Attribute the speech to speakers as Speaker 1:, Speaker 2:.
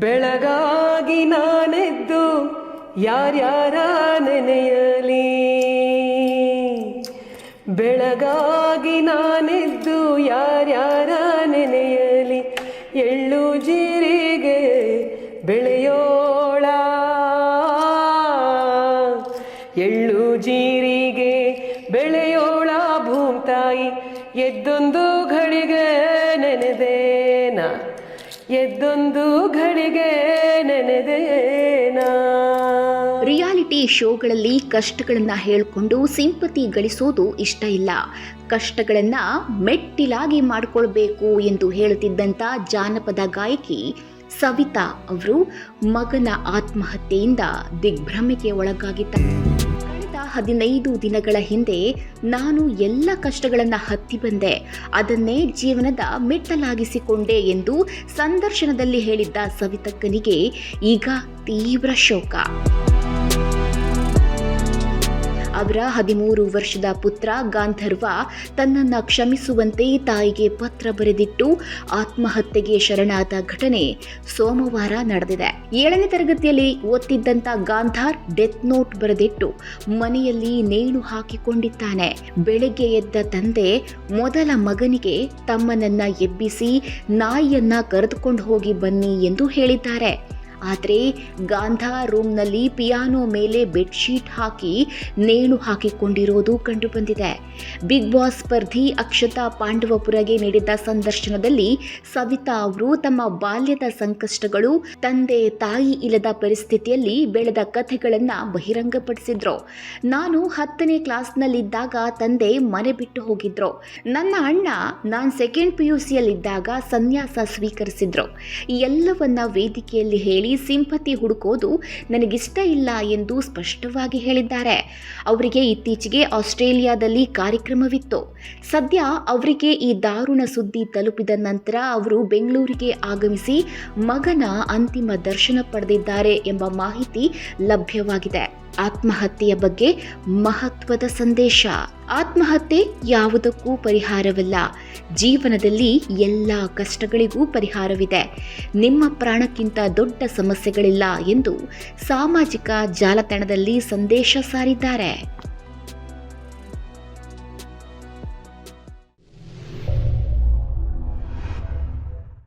Speaker 1: ಬೆಳಗಾಗಿ ನಾನೆದ್ದು ಯಾರ್ಯಾರ ನೆನೆಯಲಿ, ಬೆಳಗಾಗಿ ನಾನೆದ್ದು ಯಾರ್ಯಾರ ನೆನೆಯಲಿ, ಎಳ್ಳು ಜೀರಿಗೆ ಬೆಳೆಯೋಳ, ಎಳ್ಳು ಜೀರಿಗೆ ಬೆಳೆಯೋಳ ಭೂಮ್ತಾಯಿ, ಎದ್ದೊಂದು ಘಳಿಗೆ ನೆನೆದೇನ, ಎದ್ದೊಂದು ಘಳಿಗೆ ನೆನೆದೇನ.
Speaker 2: ರಿಯಾಲಿಟಿ ಶೋಗಳಲ್ಲಿ ಕಷ್ಟಗಳನ್ನು ಹೇಳಿಕೊಂಡು ಸಿಂಪತಿ ಗಳಿಸೋದು ಇಷ್ಟ ಇಲ್ಲ, ಕಷ್ಟಗಳನ್ನು ಮೆಟ್ಟಿಲಾಗಿ ಮಾಡಿಕೊಳ್ಬೇಕು ಎಂದು ಹೇಳುತ್ತಿದ್ದಂಥ ಜಾನಪದ ಗಾಯಕಿ ಸವಿತಾ ಅವರು ಮಗನ ಆತ್ಮಹತ್ಯೆಯಿಂದ ದಿಗ್ಭ್ರಮೆಗೆ ಒಳಗಾಗಿದ್ದಾರೆ. ಕಳೆದ 15 ದಿನಗಳ ಹಿಂದೆ ನಾನು ಎಲ್ಲ ಕಷ್ಟಗಳನ್ನು ಹತ್ತಿ ಬಂದೆ, ಅದನ್ನೇ ಜೀವನದ ಮೆಟ್ಟಲಾಗಿಸಿಕೊಂಡೆ ಎಂದು ಸಂದರ್ಶನದಲ್ಲಿ ಹೇಳಿದ್ದ ಸವಿತಕ್ಕನಿಗೆ ಈಗ ತೀವ್ರ ಶೋಕ. ಅವರ 13 ವರ್ಷದ ಪುತ್ರ ಗಾಂಧರ್ವ ತನ್ನನ್ನು ಕ್ಷಮಿಸುವಂತೆ ತಾಯಿಗೆ ಪತ್ರ ಬರೆದಿಟ್ಟು ಆತ್ಮಹತ್ಯೆಗೆ ಶರಣಾದ ಘಟನೆ ಸೋಮವಾರ ನಡೆದಿದೆ. 7ನೇ ತರಗತಿಯಲ್ಲಿ ಓದ್ತಿದ್ದಂಥ ಗಾಂಧಾರ್ ಡೆತ್ ನೋಟ್ ಬರೆದಿಟ್ಟು ಮನೆಯಲ್ಲಿ ನೇಣು ಹಾಕಿಕೊಂಡಿದ್ದಾನೆ. ಬೆಳಗ್ಗೆ ಎದ್ದ ತಂದೆ ಮೊದಲ ಮಗನಿಗೆ ತಮ್ಮನನ್ನ ಎಬ್ಬಿಸಿ ನಾಯಿಯನ್ನ ಕರೆದುಕೊಂಡು ಹೋಗಿ ಬನ್ನಿ ಎಂದು ಹೇಳಿದ್ದಾರೆ. ಆದರೆ ಗಾಂಧಾರ್ ರೂಮ್ನಲ್ಲಿ ಪಿಯಾನೋ ಮೇಲೆ ಬೆಡ್ಶೀಟ್ ಹಾಕಿ ನೇಣು ಹಾಕಿಕೊಂಡಿರೋದು ಕಂಡುಬಂದಿದೆ. ಬಿಗ್ ಬಾಸ್ ಸ್ಪರ್ಧಿ ಅಕ್ಷತಾ ಪಾಂಡವಪುರಗೆ ನೀಡಿದ್ದ ಸಂದರ್ಶನದಲ್ಲಿ ಸವಿತಾ ಅವರು ತಮ್ಮ ಬಾಲ್ಯದ ಸಂಕಷ್ಟಗಳು, ತಂದೆ ತಾಯಿ ಇಲ್ಲದ ಪರಿಸ್ಥಿತಿಯಲ್ಲಿ ಬೆಳೆದ ಕಥೆಗಳನ್ನು ಬಹಿರಂಗಪಡಿಸಿದ್ರು. ನಾನು 10ನೇ ಕ್ಲಾಸ್ನಲ್ಲಿದ್ದಾಗ ತಂದೆ ಮನೆ ಬಿಟ್ಟು ಹೋಗಿದ್ರು. ನನ್ನ ಅಣ್ಣ ನಾನು 2nd PUCಯಲ್ಲಿದ್ದಾಗ ಸನ್ಯಾಸ ಸ್ವೀಕರಿಸಿದ್ರು. ಈ ಎಲ್ಲವನ್ನ ವೇದಿಕೆಯಲ್ಲಿ ಹೇಳಿ ಸಿಂಪತಿ ಹುಡುಕೋದು ನನಗಿಷ್ಟ ಇಲ್ಲ ಎಂದು ಸ್ಪಷ್ಟವಾಗಿ ಹೇಳಿದ್ದಾರೆ. ಅವರಿಗೆ ಇತ್ತೀಚೆಗೆ ಆಸ್ಟ್ರೇಲಿಯಾದಲ್ಲಿ ಕಾರ್ಯಕ್ರಮವಿತ್ತು. ಸದ್ಯ ಅವರಿಗೆ ಈ ದಾರುಣ ಸುದ್ದಿ ತಲುಪಿದ ನಂತರ ಅವರು ಬೆಂಗಳೂರಿಗೆ ಆಗಮಿಸಿ ಮಗನ ಅಂತಿಮ ದರ್ಶನ ಪಡೆದಿದ್ದಾರೆ ಎಂಬ ಮಾಹಿತಿ ಲಭ್ಯವಾಗಿದೆ. ಆತ್ಮಹತ್ಯೆಯ ಬಗ್ಗೆ ಮಹತ್ವದ ಸಂದೇಶ. ಆತ್ಮಹತ್ಯೆ ಯಾವುದಕ್ಕೂ ಪರಿಹಾರವಲ್ಲ, ಜೀವನದಲ್ಲಿ ಎಲ್ಲ ಕಷ್ಟಗಳಿಗೂ ಪರಿಹಾರವಿದೆ. ನಿಮ್ಮ ಪ್ರಾಣಕ್ಕಿಂತ ದೊಡ್ಡ ಸಮಸ್ಯೆಗಳಿಲ್ಲ ಎಂದು ಸಾಮಾಜಿಕ ಜಾಲತಾಣದಲ್ಲಿ ಸಂದೇಶ ಸಾರಿದ್ದಾರೆ.